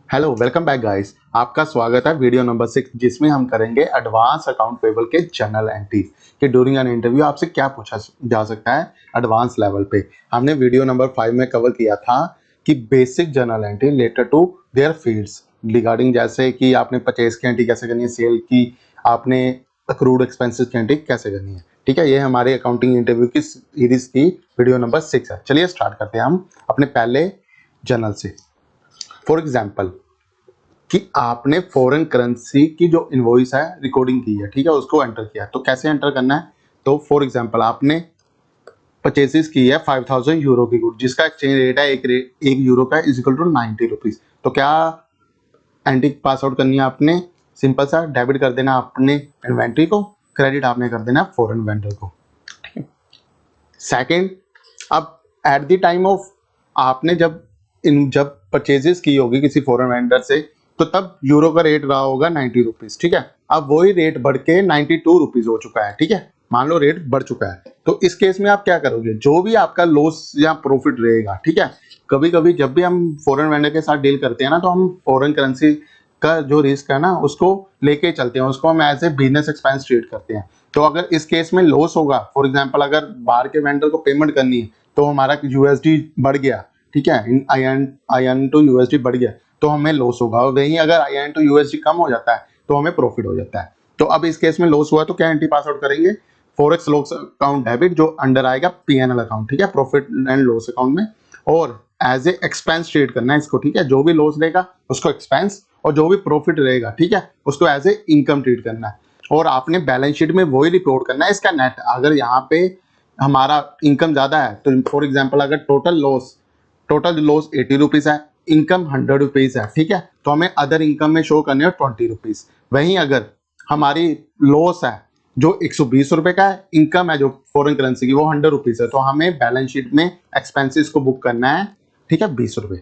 Hello welcome back guys. आपका स्वागत है वीडियो नंबर 6 जिसमें हम करेंगे एडवांस अकाउंट पेबल के जर्नल एंट्रीज कि ड्यूरिंग एन इंटरव्यू आपसे क्या पूछा जा सकता है एडवांस लेवल पे। हमने वीडियो नंबर 5 में कवर किया था कि basic journal entry related to their fields regarding, जैसे कि आपने परचेज की एंट्री कैसे करनी है, सेल की आपने अक्रूड एक्सपेंसेस की एंट्री कैसे करनी है। ठीक है, ये हमारे अकाउंटिंग इंटरव्यू की सीरीज की वीडियो नंबर 6 है। चलिए स्टार्ट करते हैं हम अपने पहले जर्नल से। फॉर एग्जाम्पल कि आपने फॉरेन करेंसी की जो इनवॉइस है रिकॉर्डिंग की है, ठीक है, उसको एंटर किया है। तो कैसे एंटर करना है? तो फॉर एग्जांपल आपने परचेसेस की है 5000 यूरो की गुड जिसका एक्सचेंज रेट है एक यूरो का इज इक्वल टू 90 रुपीज। तो क्या एंट्री पास आउट करनी है आपने? सिंपल सा डेबिट कर देना आपने इन्वेंट्री को, क्रेडिट आपने कर देना फॉरेन वेंडर को। सेकेंड, अब एट द टाइम ऑफ आपने जब परचेजेस की होगी किसी फॉरेन वेंडर से, तो तब यूरो का रेट रहा होगा 90 रुपीज। ठीक है, अब वही रेट बढ़ के 92 रुपीज हो चुका है। ठीक है, मान लो रेट बढ़ चुका है। तो इस केस में आप क्या करोगे? जो भी आपका लॉस या प्रॉफिट रहेगा, ठीक है, कभी कभी जब भी हम फॉरेन वेंडर के साथ डील करते हैं ना, तो हम फॉरेन करेंसी का जो रिस्क है ना उसको लेके चलते हैं, उसको हम as a business expense treat करते हैं। तो अगर इस केस में लॉस होगा, फॉर एग्जांपल अगर बाहर के वेंडर को पेमेंट करनी है तो हमारा यूएसडी बढ़ गया, ठीक है, आई एन टू यूएसडी बढ़ गया, तो हमें लॉस होगा। और वहीं अगर आई एन टू यूएसडी कम हो जाता है तो हमें प्रॉफिट हो जाता है। तो अब इस केस में लॉस हुआ तो क्या एंट्री पास आउट करेंगे? फॉरेक्स लॉस अकाउंट डेबिट, जो अंडर आएगा पीएनएल अकाउंट, ठीक है, प्रॉफिट एंड लॉस अकाउंट में, और एज ए एक्सपेंस ट्रीट करना है इसको। ठीक है, जो भी लॉस रहेगा उसको एक्सपेंस, और जो भी प्रॉफिट रहेगा, ठीक है, उसको एज ए इनकम ट्रीट करना है। और आपने बैलेंस शीट में वही रिपोर्ट करना है इसका नेट। अगर यहाँ पे हमारा इनकम ज्यादा है तो फॉर एग्जांपल अगर टोटल लॉस 80 रुपीज है, इनकम 100 रुपीज है, ठीक है, तो हमें अदर इनकम में शो करने हैं 20 रुपीज। वहीं अगर हमारी लॉस है जो 120 रुपए का है, इनकम है जो फॉरेन करेंसी की वो 100 रुपीज है, तो हमें बैलेंस शीट में एक्सपेंसेस को बुक करना है, ठीक है, 20 रुपए।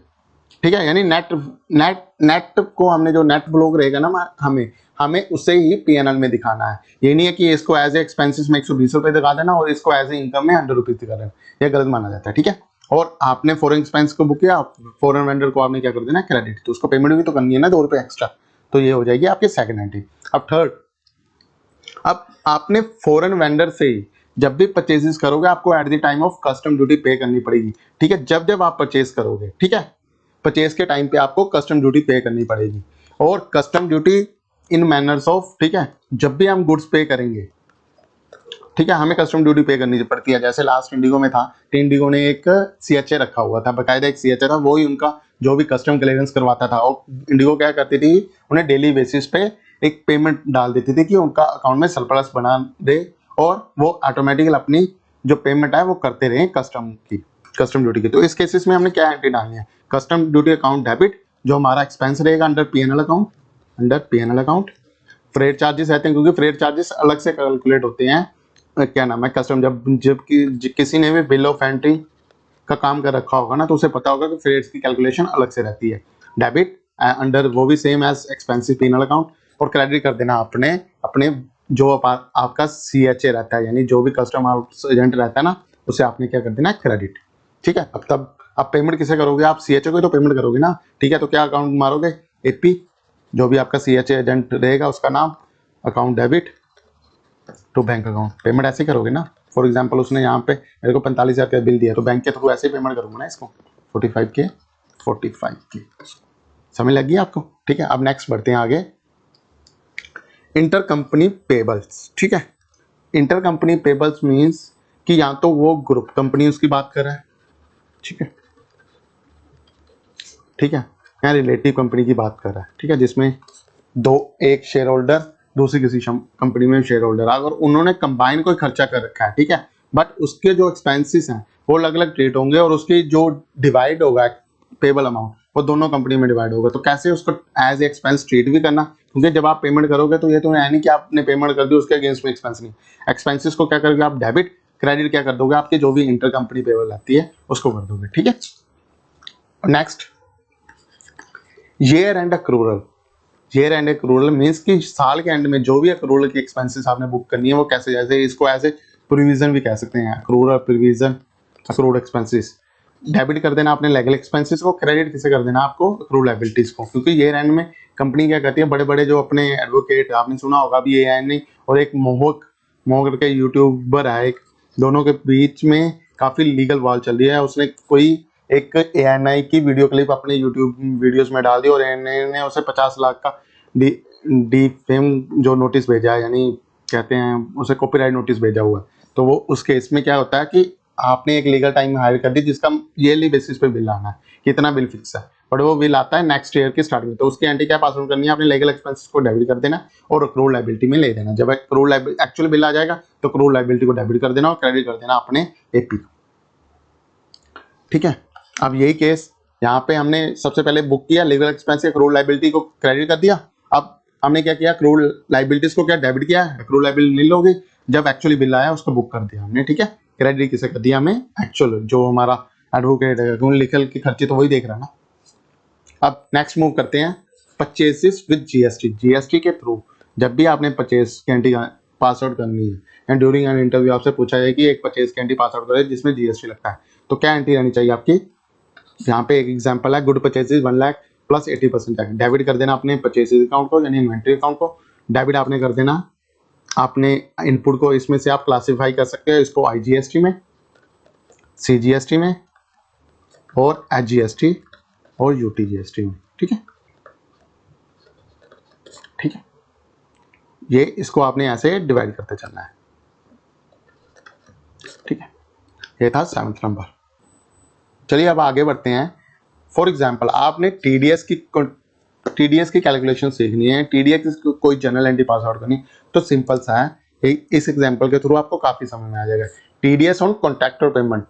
ठीक है, यानी नेट नेट नेट को हमने जो नेट ब्लॉक रहेगा ना हमें हमें उसे ही पीएनएल में दिखाना है। ये नहीं है कि इसको एज ए एक्सपेंसेस में 120 रुपए दिखा देना और इसको एज ए इनकम में 100 रुपीज दिखा देना, ये गलत माना जाता है। ठीक है, और आपने फॉरेन एक्सपेंस को बुक किया, फॉरेन वेंडर को आपने क्या कर देना? क्रेडिट। तो उसको पेमेंट भी तो करनी है ना 2 रुपए एक्स्ट्रा, तो ये हो जाएगी आपकी सेकंड एंट्री। अब थर्ड, अब आपने फॉरेन वेंडर से जब भी परचेजेस करोगे आपको eight the time of custom duty पे करनी पड़ेगी। ठीक है, जब जब आप परचेज करोगे, ठीक है, परचेज के टाइम पे आपको कस्टम ड्यूटी पे करनी पड़ेगी। और custom duty in manners of, ठीक है, जब भी हम गुड्स पे करेंगे, ठीक है, हमें कस्टम ड्यूटी पे करनी पड़ती है। जैसे लास्ट इंडिगो में था, तो इंडिगो ने एक सीएचए रखा हुआ था, बकायदा एक सीएचए था, वो ही उनका जो भी कस्टम क्लियरेंस करवाता था। और इंडिगो क्या करती थी, उन्हें डेली बेसिस पे एक पेमेंट डाल देती थी कि उनका अकाउंट में सरप्लस बना दे, और वो ऑटोमेटिकली अपनी जो पेमेंट है वो करते रहे कस्टम ड्यूटी की। तो इस केसेस में हमने क्या एंट्री डालनी है? कस्टम ड्यूटी अकाउंट डेबिट, जो हमारा एक्सपेंस रहेगा under PNL account. Freight charges रहते हैं क्योंकि फ्रेट चार्जेस अलग से कैलकुलेट होते हैं, क्या नाम है, कस्टम। किसी ने भी बिल ऑफ एंट्री का काम कर रखा होगा ना, तो उसे पता होगा कि फ्रेट्स की कैलकुलेशन अलग से रहती है। डेबिट अंडर वो भी same as expensive penal account, और क्रेडिट कर देना अपने अपने जो आपका सीएचए रहता है, यानी जो भी कस्टम एजेंट रहता है ना, उसे आपने क्या कर देना है? क्रेडिट। ठीक है, अब तब आप पेमेंट किसे करोगे? आप सीएचए को तो पेमेंट करोगे ना। ठीक है, तो क्या अकाउंट मारोगे? एपी, जो भी आपका सीएचए एजेंट रहेगा उसका नाम, account debit to bank account. Payment ऐसे करोगे ना। फॉर एग्जांपल उसने यहाँ पे मेरे को 45,000 का बिल दिया, तो बैंक के थ्रू ऐसे ही पेमेंट करूंगा ना इसको, 45K। समझ लगी आपको? ठीक है, अब नेक्स्ट बढ़ते हैं आगे। Inter company payables. ठीक है, इंटर कंपनी पेबल्स मीन्स कि या तो वो ग्रुप कंपनी उसकी बात कर रहा है, ठीक है, ठीक है, या रिलेटिव कंपनी की बात कर रहा है, ठीक है, जिसमें एक शेयर होल्डर दूसरी किसी कंपनी में शेयर होल्डर, अगर उन्होंने कंबाइन कोई खर्चा कर रखा है, ठीक है, बट उसके जो एक्सपेंसेस हैं वो अलग अलग ट्रीट होंगे, और उसकी जो डिवाइड होगा पेबल अमाउंट वो दोनों कंपनी में डिवाइड होगा। तो कैसे उसको एज एक्सपेंस ट्रीट भी करना, क्योंकि जब आप पेमेंट करोगे तो ये तो है नहीं कि आपने पेमेंट कर दी उसके अगेंस्ट में एक्सपेंस नहीं। एक्सपेंसेस को क्या करोगे आप? डेबिट। क्रेडिट क्या कर दोगे? आपके जो भी इंटर कंपनी पेबल आती है उसको कर दोगे। ठीक है, next, year end accrual. Year end accrual means कि साल के एंड में जो भी अक्रूरल की एक्सपेंसेस आपने बुक करनी है वो कैसे, जैसे इसको ऐसे प्रोविजन भी कह सकते हैं, अक्रूरल, प्रोविजन, अक्रूड एक्सपेंसेस। डेबिट कर देना अपने लीगल एक्सपेंसेस को, क्रेडिट किसे कर देना आपको, अक्रूड लायबिलिटीज को। क्योंकि ये एंड में कंपनी क्या करती है, बड़े बड़े जो अपने एडवोकेट, आपने सुना होगा अभी एआईएन और एक मोह करके यूट्यूबर है एक, दोनों के बीच में काफी लीगल वॉर चल रही है। उसने कोई एक एएनआई की वीडियो क्लिप अपने यूट्यूब वीडियोस में डाल दी और एएनआई ने उसे 50 लाख का डी फेम जो नोटिस भेजा है, यानी कहते हैं उसे कॉपीराइट नोटिस भेजा हुआ है। तो वो उस केस में क्या होता है कि आपने एक लीगल टाइम हायर कर दी जिसका ईयरली बेसिस पे बिल आना है, कितना बिल फिक्स है, बट वो बिल आता है नेक्स्ट ईयर की स्टार्टिंग में। तो उसकी एंट्री क्या पास आउट करनी है, अपने लीगल एक्सपेंसेस को डेबिट कर देना और अक्रूड लायबिलिटी में ले देना। जब अक्रूड लायबिलिटी एक्चुअल बिल आ जाएगा तो अक्रूड लायबिलिटी को डेबिट कर देना और क्रेडिट कर देना अपने एपी। ठीक है, अब यही केस यहाँ पे हमने सबसे पहले बुक किया, लीगल एक्सपेंस अक्रूड लायबिलिटी को क्रेडिट कर दिया। अब हमने क्या किया, अक्रूड लायबिलिटीज को क्या डेबिट किया, अक्रूड लायबिलिटी नील हो गई। जब एक्चुअली बिल आया उसको बुक कर दिया हमने। ठीक है, क्रेडिट किसे कर दिया, हमें एक्चुअल जो हमारा एडवोकेट है, क्योंकि लीगल की खर्चे तो वही देख रहा है ना। अब नेक्स्ट मूव करते हैं परचेसेस विद जीएसटी। जीएसटी के थ्रू जब भी आपने परचेस की एंट्री पास आउट करनी है एंड ड्यूरिंग एन इंटरव्यू आपसे पूछा जाए कि एक परचेस की एंट्री पास आउट करें जिसमें जीएसटी लगता है, तो क्या एंट्री रहनी चाहिए आपकी। यहाँ पे एक एग्जांपल है, good purchases 1 lakh plus 80% tax. Debit कर देना अपने परचेसेस अकाउंट को, यानी इन्वेंट्री अकाउंट को। डेबिट आपने कर देना आपने इनपुट को, इसमें से आप क्लासिफाई कर सकते हैं इसको आईजीएसटी में, सीजीएसटी में और एचजीएसटी और यूटीजीएसटी में। ठीक है, ठीक है, ये इसको आपने ऐसे डिवाइड करते चलना है। ठीक है, ये था 7th नंबर। चलिए अब आगे बढ़ते हैं। फॉर एग्जांपल आपने टीडीएस की कैलकुलेशन सीखनी है, टीडीएस की कोई जनरल एंट्री पास आउट करनी, तो सिंपल सा है, इस एग्जांपल के थ्रू आपको काफी समझ में आ जाएगा। TDS on contractor payment.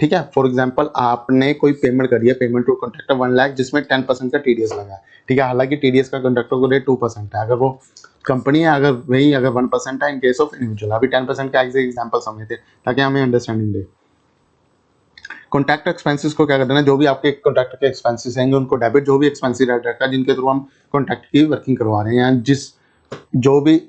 ठीक है, फॉर एग्जांपल आपने कोई पेमेंट करी है, पेमेंट टू कॉन्ट्रैक्टर 1 लाख, जिसमें 10% का टीडीएस लगा है। ठीक है, हालांकि टीडीएस का कॉन्ट्रैक्टर को रेट 2% है, अगर वो कंपनी है, अगर वही अगर 1% है इन केस ऑफ इंडिविजुअल। अभी 10% का एग्जाम्पल समझते ताकि हमें अंडरस्टैंडिंग दे। कॉन्ट्रैक्ट एक्सपेंसेस को क्या करना है, जो भी आपके कॉन्ट्रैक्टर के एक्सपेंसेस हैं उनको डेबिट, जो भी एक्सपेंसिव रखा है जिनके थ्रू हम कॉन्ट्रैक्ट की वर्किंग करवा रहे हैं, जिस जो भी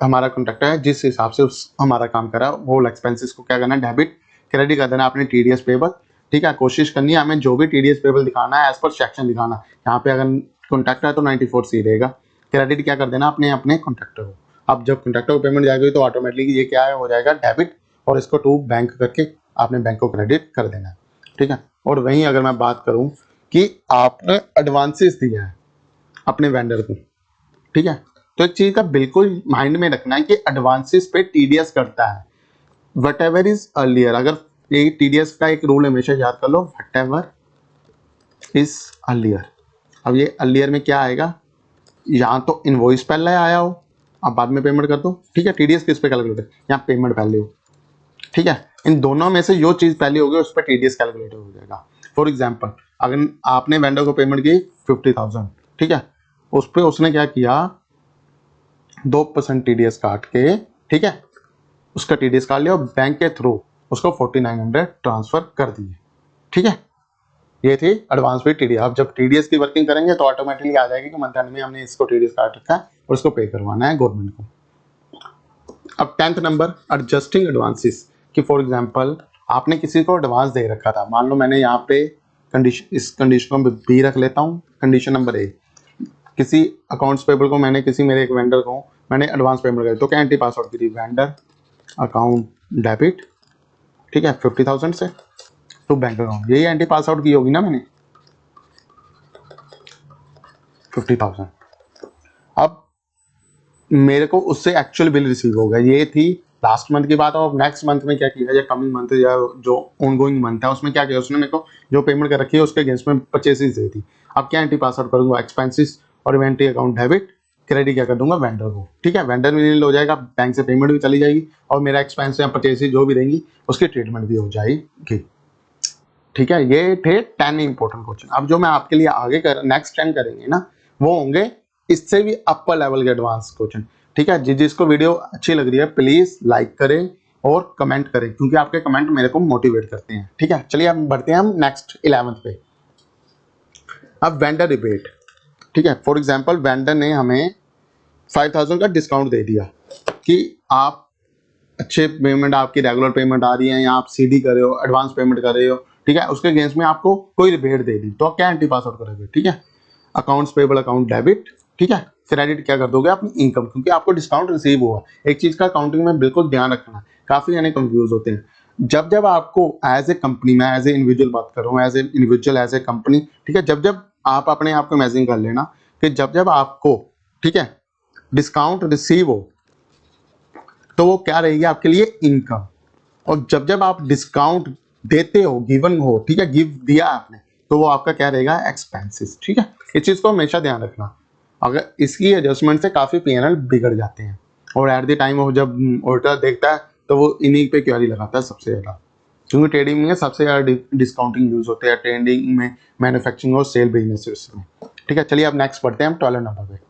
हमारा कॉन्ट्रैक्टर है जिस हिसाब से उस हमारा काम करा वो एक्सपेंसेस को क्या करना है, डेबिट। क्रेडिट कर देना आपने टीडीएस पेबल। ठीक है, कोशिश करनी है हमें जो भी टीडीएस पेबल दिखाना है एज पर सेक्शन दिखाना। यहाँ पे अगर कॉन्ट्रैक्टर है तो 94C रहेगा। क्रेडिट क्या कर देना अपने अपने कॉन्ट्रैक्टर को। अब जब कॉन्ट्रैक्टर को पेमेंट जाएगी तो ऑटोमेटिकली ये क्या हो जाएगा, डेबिट, और इसको टू बैंक करके आपने बैंक को क्रेडिट कर देना है। ठीक है, और वहीं अगर मैं बात करूं कि आपने एडवांसेस दिया है अपने वेंडर को, ठीक है, तो एक चीज का बिल्कुल माइंड में रखना है कि एडवांसेस पे टीडीएस करता है वट एवर इज अर्लियर। अगर ये टीडीएस का एक रूल हमेशा याद कर लो, वट एवर इज अर्लियर। अब ये अर्लियर में क्या आएगा, यहाँ तो इनवॉइस पहले आया हो अब बाद में पेमेंट कर दो। ठीक है, टीडीएस किस पे कैलकुलेट है, यहाँ पेमेंट पहले हो। ठीक है, इन दोनों में से जो चीज पहले होगी उस पर टीडीएस कैलकुलेट हो जाएगा। फॉर एग्जांपल अगर आपने वेंडर को पेमेंट की 50,000, ठीक है, उस पर उसने क्या किया, 2% टीडीएस काट के, ठीक है, उसका टीडीएस काट लिया और बैंक के थ्रू उसको 4900 ट्रांसफर कर दिए। ठीक है, ये थी एडवांस पे टीडीएस। अब जब टीडीएस की वर्किंग करेंगे तो ऑटोमेटिकली आ जाएगी कि मंथ एंड में हमने इसको टीडीएस काट रखा है और उसको पे करवाना है गवर्नमेंट को। अब 10th नंबर, एडजस्टिंग एडवांसेस। कि फॉर एग्जांपल आपने किसी को एडवांस दे रखा था, मान लो मैंने यहाँ पे कंडीशन, इस कंडीशन को बी रख लेता हूँ, कंडीशन नंबर ए, किसी अकाउंट्स पेबल को मैंने किसी मेरे एक वेंडर को मैंने एडवांस पेमेंट करी, तो क्या एंट्री पास आउट की थी, वेंडर अकाउंट डेबिट, ठीक है, 50,000 से टू बैंक अकाउंट, यही एंट्री पास आउट की होगी ना मैंने, 50,000। अब मेरे को उससे एक्चुअल बिल रिसीव होगा, ये थी लास्ट मंथ की बात। और नेक्स्ट मंथ में क्या किया, या कमिंग मंथ या जो ऑनगोइंग मंथ है उसमें क्या किया, उसने मेरे को जो पेमेंट कर रखी है उसके अगेंस्ट में परचेसेस दी थी। अब क्या एंट्री पास आउट करूंगा, एक्सपेंसेस और इन्वेंट्री अकाउंट डेबिट, क्रेडिट क्या कर दूंगा, वेंडर को। ठीक है, वेंडर भी नील हो जाएगा, बैंक से पेमेंट भी चली जाएगी और मेरा एक्सपेंस या परचेसेस जो भी रहेंगी उसकी ट्रीटमेंट भी हो जाएगी। ठीक है, ये थे 10 इंपॉर्टेंट क्वेश्चन। अब जो मैं आपके लिए आगे नेक्स्ट 10 करेंगे ना, वो होंगे इससे भी अपर लेवल के एडवांस क्वेश्चन। ठीक है, जिसको वीडियो अच्छी लग रही है प्लीज लाइक करें और कमेंट करें, क्योंकि आपके कमेंट मेरे को मोटिवेट करते हैं। ठीक है, चलिए अब बढ़ते हैं हम नेक्स्ट 11th पे। अब वेंडर रिबेट। ठीक है, फॉर एग्जांपल वेंडर ने हमें 5,000 का डिस्काउंट दे दिया कि आप अच्छे पेमेंट, आपकी रेगुलर पेमेंट आ रही है या आप सीडी कर रहे हो, एडवांस पेमेंट कर रहे हो, ठीक है, उसके अगेंस्ट में आपको कोई रिबेट दे दी तो आप क्या एंटी पास आउट करोगे, ठीक है। अकाउंट्स पेबल अकाउंट डेबिट, ठीक है, क्रेडिट क्या कर दोगे अपनी इनकम, क्योंकि आपको डिस्काउंट रिसीव हुआ। एक चीज का अकाउंटिंग में बिल्कुल ध्यान रखना, काफी यानी कंफ्यूज होते हैं। जब जब आपको एज ए कंपनी, मैं एज ए इंडिविजुअल बात कर रहा हूँ, as a individual as a company, ठीक है, जब जब आप अपने आप को इमेजिन कर लेना कि जब जब आपको, ठीक है, डिस्काउंट रिसीव हो तो वो क्या रहेगी आपके लिए, इनकम। और जब जब आप डिस्काउंट देते हो, गिवन हो, ठीक है, गिव दिया आपने, तो वो आपका क्या रहेगा, एक्सपेंसेस, ठीक है। इस चीज को हमेशा ध्यान रखना, अगर इसकी एडजस्टमेंट से काफी पीएनएल बिगड़ जाते हैं। और एट द टाइम ऑफ जब ऑडिटर देखता है तो वो इन्हीं पे क्वेरी लगाता है सबसे ज्यादा, क्योंकि ट्रेडिंग में सबसे ज्यादा डिस्काउंटिंग यूज होते हैं, ट्रेडिंग में, मैन्युफैक्चरिंग और सेल बिजनेस में, ठीक है। चलिए अब नेक्स्ट पढ़ते हैं हम 12 नंबर पे।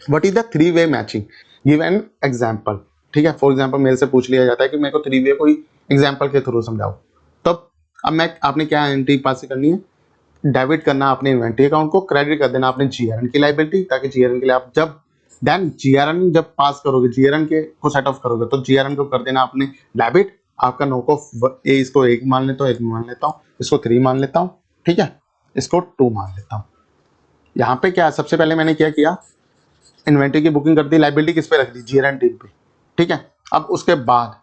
व्हाट इज द 3-वे मैचिंग, गिव एन एग्जांपल, ठीक है। फॉर एग्जांपल मेरे से पूछ लिया जाता है कि मेरे को 3-वे कोई एग्जांपल के थ्रू समझाओ, तब अब मैं आपने क्या एंट्री पास करनी है, डेबिट करना अपने इन्वेंट्री अकाउंट को, क्रेडिट कर देना अपने जीआरएन की लायबिलिटी, ताकि जीआरएन के लिए आप जब देन जीआरएन जब पास करोगे, जीआरएन के को सेट ऑफ करोगे तो जीआरएन को कर देना अपने डेबिट। आपका नोक ऑफ ए, इसको 1 मान लेता हूँ, 1 मान लेता हूँ, इसको 3 मान लेता हूँ, ठीक है, इसको 2 मान लेता हूँ। यहाँ पे क्या सबसे पहले मैंने क्या किया, इन्वेंट्री की बुकिंग कर दी, लायबिलिटी किस पे रख दी, जीआरएन टीम पे, ठीक है। अब उसके बाद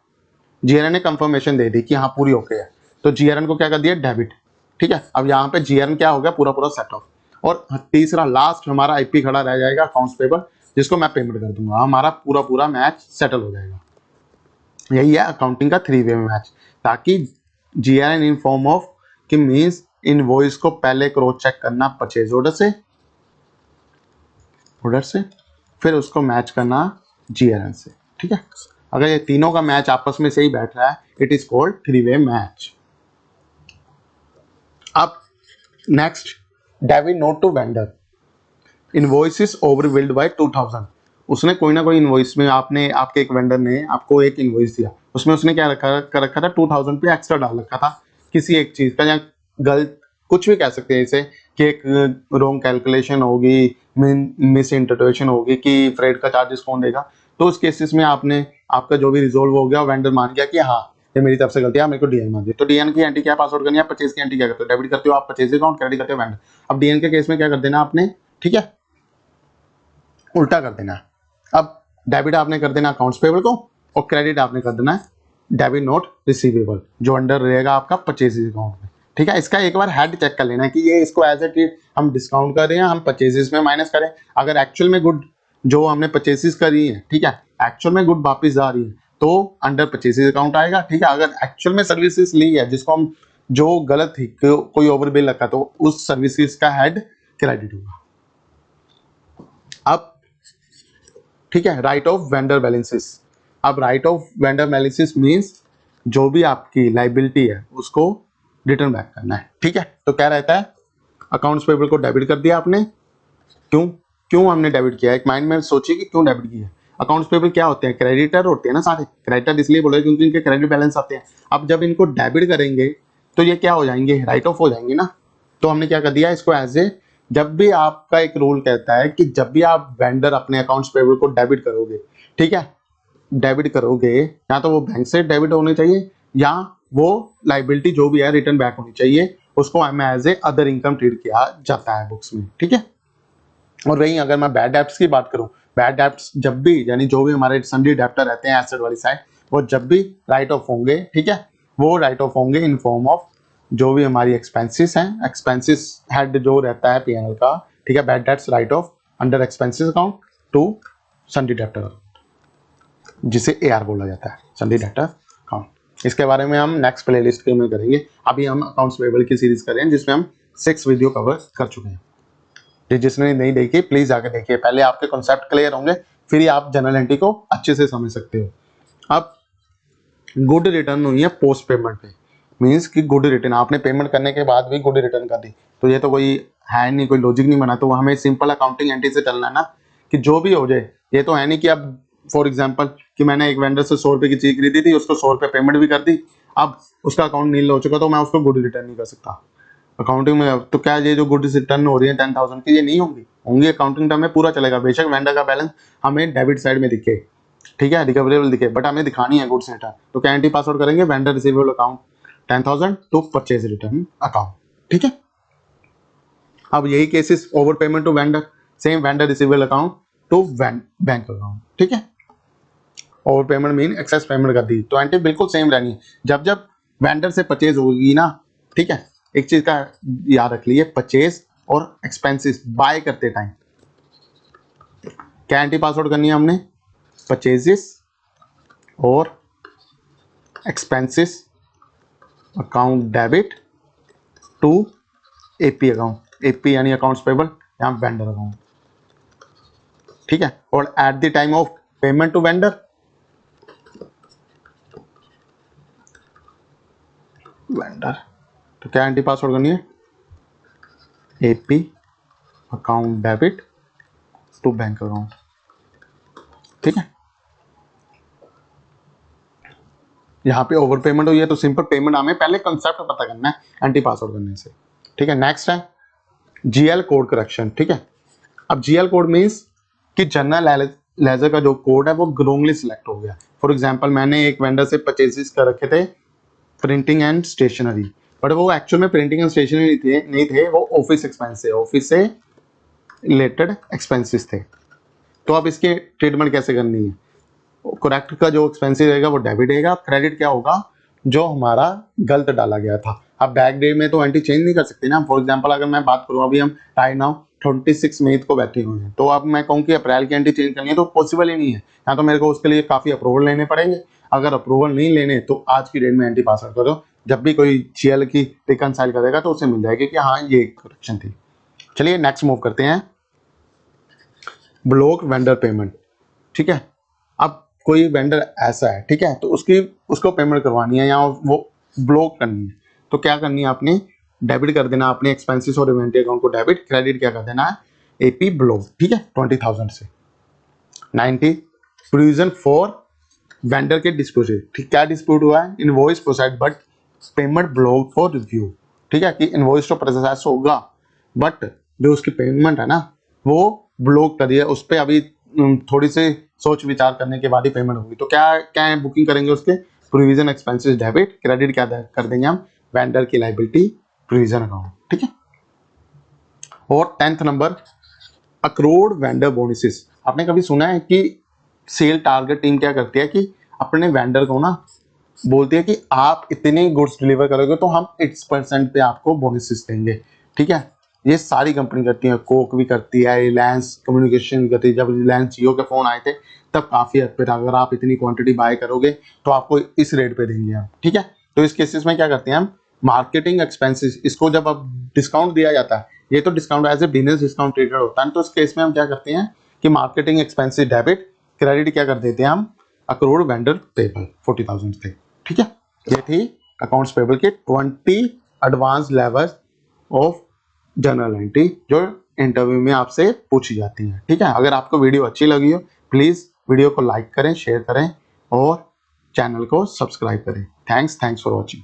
जीआरएन ने कंफर्मेशन दे दी कि हाँ पूरी ओके है, तो जीआरएन को क्या कर दिया, डेबिट, ठीक है। अब यहाँ पे जीआरएन क्या हो गया, पूरा पूरा सेट ऑफ। और तीसरा लास्ट हमारा आईपी खड़ा रह जाएगा, अकाउंट्स पेबल, जिसको मैं पेमेंट कर दूंगा, हमारा पूरा पूरा मैच सेटल हो जाएगा। यही है अकाउंटिंग का 3-वे मैच, ताकि जीआरएन इन फॉर्म ऑफ कि मींस इनवॉइस को पहले क्रॉस चेक करना परचेज ऑर्डर से, फिर उसको मैच करना जीआरएन से, ठीक है। अगर ये तीनों का मैच आपस में सही बैठ रहा है, इट इज कॉल्ड 3-वे मैच। अब next, debit note to vendor, invoices overbilled by 2000। उसने कोई ना कोई इनवॉइस में, आपने आपके एक वेंडर ने आपको एक इनवॉइस दिया, उसमें उसने क्या रखा था 2000 पे एक्स्ट्रा डाल रखा था किसी एक चीज का, या गलत कुछ भी कह सकते हैं इसे, कि एक रॉन्ग कैलकुलेशन होगी, मिस इंटरप्रिटेशन होगी कि फ्रेट का चार्जेस कौन देगा। तो उस केसेस में आपने, आपका जो भी रिजोल्व हो गया, वेंडर मान गया कि हाँ ये मेरी तरफ से गलती है, मेरे को डीएन मान दी, तो डीएन की एंट्री क्या पासवर्ड करनी है, परचेज की एंट्री क्या करते हो, डेबिट करते हो आप परचेज अकाउंट, क्रेडिट करते हो वेंडर। अब डीएन के केस में क्या कर देना आपने, ठीक है, उल्टा कर देना। अब डेबिट आपने कर देना अकाउंट्स पेबल को, और क्रेडिट आपने कर देना है डेबिट नोट रिसीवेबल, जो अंडर रहेगा आपका परचेजेस अकाउंट में, ठीक है। इसका एक बार हेड चेक कर लेना कि ये इसको एज ए हम डिस्काउंट कर रहे हैं, हम परचेजेस में माइनस करें। अगर एक्चुअल में गुड जो हमने परचेजेस करी है, ठीक है, एक्चुअल में गुड वापिस आ रही है, तो अंडर परचेजेस अकाउंट आएगा, ठीक है। अगर एक्चुअल में सर्विसेज ली है जिसको हम, जो गलत थी, कोई ओवर बिल रखा, तो उस सर्विसेज का हेड क्रेडिट होगा। अब ठीक है, राइट ऑफ वेंडर बैलेंसेस। अब right of vendor balances means जो भी आपकी लाइबिलिटी है उसको रिटर्न बैक करना है, ठीक है। तो क्या रहता है, अकाउंट्स पेबल को डेबिट कर दिया आपने, क्यों क्यों हमने डेबिट किया, एक माइंड में सोचिए कि क्यों डेबिट किया। अकाउंट्स पेबल क्या होते हैं, क्रेडिटर होते हैं ना सारे, क्रेडिटर इसलिए बोले क्योंकि इनके क्रेडिट बैलेंस आते हैं। अब जब इनको डेबिट करेंगे तो ये क्या हो जाएंगे, राइट ऑफ हो जाएंगे ना। तो हमने क्या कर दिया इसको एज ए, जब भी आपका एक रूल कहता है कि जब भी आप वेंडर अपने अकाउंट्स पेबल को डेबिट करोगे, ठीक है, डेबिट करोगे, या तो वो बैंक से डेबिट होने चाहिए, या वो लाइबिलिटी जो भी है रिटर्न बैक होनी चाहिए, उसको हमें as a other income treat किया जाता है बुक्स में, ठीक है। और रही अगर मैं बैड डेब्ट्स की बात करूं, बैड डेब्ट्स जब भी, यानी जो भी हमारे सन्डी डेप्टर रहते हैं एसेट वाली साइड, वो जब भी राइट ऑफ होंगे, ठीक है, वो राइट ऑफ होंगे इन फॉर्म ऑफ जो भी हमारी एक्सपेंसेस हैं, एक्सपेंसेस हेड जो रहता है पीएनएल का, ठीक है, bad debts write off under expenses account to sundry debtor, जिसे एआर बोला जाता है, सन्डी डेप्टर अकाउंट। इसके बारे में हम नेक्स्ट प्लेलिस्ट में करेंगे। अभी हम अकाउंट्स पेबल की सीरीज करें जिसमें हम 6 वीडियो कवर कर चुके हैं। जिसने नहीं देखी प्लीज आके देखिए, पहले आपके कॉन्सेप्ट क्लियर होंगे, फिर ही आप जनरल एंट्री को अच्छे से समझ सकते हो। अब गुड रिटर्न हुई है पोस्ट पेमेंट पे, मींस कि गुड रिटर्न आपने पेमेंट करने के बाद भी गुड रिटर्न कर दी, तो ये तो कोई है नहीं, कोई लॉजिक नहीं बना। तो हमें सिंपल अकाउंटिंग एंट्री से चलना है ना, कि जो भी हो जाए, ये तो है नहीं कि अब फॉर एग्जांपल कि मैंने एक वेंडर से 100 रुपए की चीज खरीदी थी, उसको 100 रुपए पेमेंट भी कर दी, अब उसका अकाउंट नील हो चुका तो मैं उसको गुड रिटर्न नहीं कर सकता अकाउंटिंग में। तो क्या ये जो गुड रिटर्न हो रही है 10,000 की, ये नहीं होंगी अकाउंटिंग टर्म में पूरा चलेगा। बेशक वेंडर का बैलेंस हमें डेबिट साइड में दिखे, ठीक है, रिकवरेबल दिखे, बट हमें दिखानी है गुड्स रिटर्न, तो क्या एंट्री पासवर्ड करेंगे, vendor receivable account 10,000 to purchase return account, ठीक है। अब यही cases over payment to vendor, same vendor receivable account to bank account, ठीक है। Over payment mean excess payment कर दी, तो एंट्री बिल्कुल सेम रहनी है जब जब वेंडर से परचेज होगी ना, ठीक है। एक चीज का याद रख लीजिए, परचेज और एक्सपेंसेस बाय करते टाइम क्या एंट्री पासवर्ड करनी है हमने, परचेजेस और expenses account debit to AP account, AP यानी अकाउंट्स पेबल, यहाँ वेंडर अकाउंट, ठीक है। और at the time of payment to vendor, तो क्या एंट्री पासवर्ड करनी है, AP account debit to bank account, ठीक है। यहाँ पे ओवर पेमेंट हुई है तो सिंपल पेमेंट, हमें पहले कंसेप्ट पता करना है एंट्री पासवर्ड करने से, ठीक है। नेक्स्ट है जीएल कोड करेक्शन, ठीक है। अब जीएल कोड मीन्स कि जनरल लेजर का जो कोड है वो रॉन्गली सिलेक्ट हो गया। फॉर एग्जांपल मैंने एक वेंडर से परचेजेस कर रखे थे प्रिंटिंग एंड स्टेशनरी, बट वो एक्चुअल में प्रिंटिंग एंड स्टेशनरी नहीं थे, वो ऑफिस एक्सपेंस थे, ऑफिस से रिलेटेड एक्सपेंसेस थे। तो अब इसकी ट्रीटमेंट कैसे करनी है, करेक्ट का जो एक्सपेंसिव रहेगा वो डेबिट रहेगा, क्रेडिट क्या होगा जो हमारा गलत डाला गया था। अब बैक डे में तो एंट्री चेंज नहीं कर सकते ना। फॉर एग्जांपल अगर मैं बात करूं, अभी हम राइट नाउ 26 मई को बैठे हुए हैं, तो अब मैं कहूं कि अप्रैल की एंट्री चेंज करनी है तो पॉसिबल ही नहीं है, या तो मेरे को उसके लिए काफी अप्रूवल लेने पड़ेंगे। अगर अप्रूवल नहीं लेने तो आज की डेट में एंट्री पास करो, जब भी कोई जीएल की रिकनसाइल करेगा तो उसे मिल जाएगी कि हाँ ये करेक्शन थी। चलिए नेक्स्ट मूव करते हैं, ब्लॉक वेंडर पेमेंट, ठीक है। अब कोई वेंडर ऐसा है, ठीक है, तो उसको पेमेंट करवानी है या वो ब्लॉक करनी है, तो क्या करनी है आपने, डेबिट कर देना अपने एक्सपेंसेस और इन्वेंटरी अकाउंट को डेबिट, क्रेडिट क्या कर देना है एपी ब्लॉक, ठीक है। 20,000 से 90 प्रोविजन फॉर वेंडर के डिस्पोजल, ठीक, क्या डिस्प्यूट हुआ है, invoice process but payment block for review, ठीक है, कि इनवॉइस तो प्रोसेस होगा बट जो उसकी पेमेंट है ना वो ब्लॉक करिए, उस पर अभी थोड़ी सी सोच विचार करने के बाद ही पेमेंट होगी। तो क्या क्या है, बुकिंग करेंगे उसके प्रोविजन एक्सपेंसेस डेबिट, क्रेडिट क्या कर देंगे हम, वेंडर की लायबिलिटी प्रोविजन अकाउंट, ठीक है। और 10th number accrued vendor bonuses. आपने कभी सुना है कि सेल टारगेट टीम क्या करती है कि अपने वेंडर को ना बोलती है कि आप इतने गुड्स डिलीवर करोगे तो हम X% पे आपको बोनसेस देंगे, ठीक है। ये सारी कंपनी करती है, कोक भी करती है, रिलायंस कम्युनिकेशन करती है। जब रिलायंस जियो के फोन आए थे तब काफी हद पे अगर आप इतनी क्वांटिटी बाय करोगे तो आपको इस रेट पे देंगे हम, ठीक है। तो इस केसेस में क्या करते हैं हम, मार्केटिंग एक्सपेंसेस, इसको जब अब डिस्काउंट दिया जाता है, ये तो discount as a business discount treated होता है, तो इस केस में हम क्या करते हैं कि मार्केटिंग एक्सपेंसेस डेबिट, क्रेडिट क्या कर देते हैं हम अक्रूड वेंडर पेबल 40,000 थे, ठीक है। ये थी अकाउंट्स पेबल के 20 advance level of journal entry जो इंटरव्यू में आपसे पूछी जाती है, ठीक है। अगर आपको वीडियो अच्छी लगी हो प्लीज वीडियो को लाइक करें, शेयर करें और चैनल को सब्सक्राइब करें। Thanks for watching.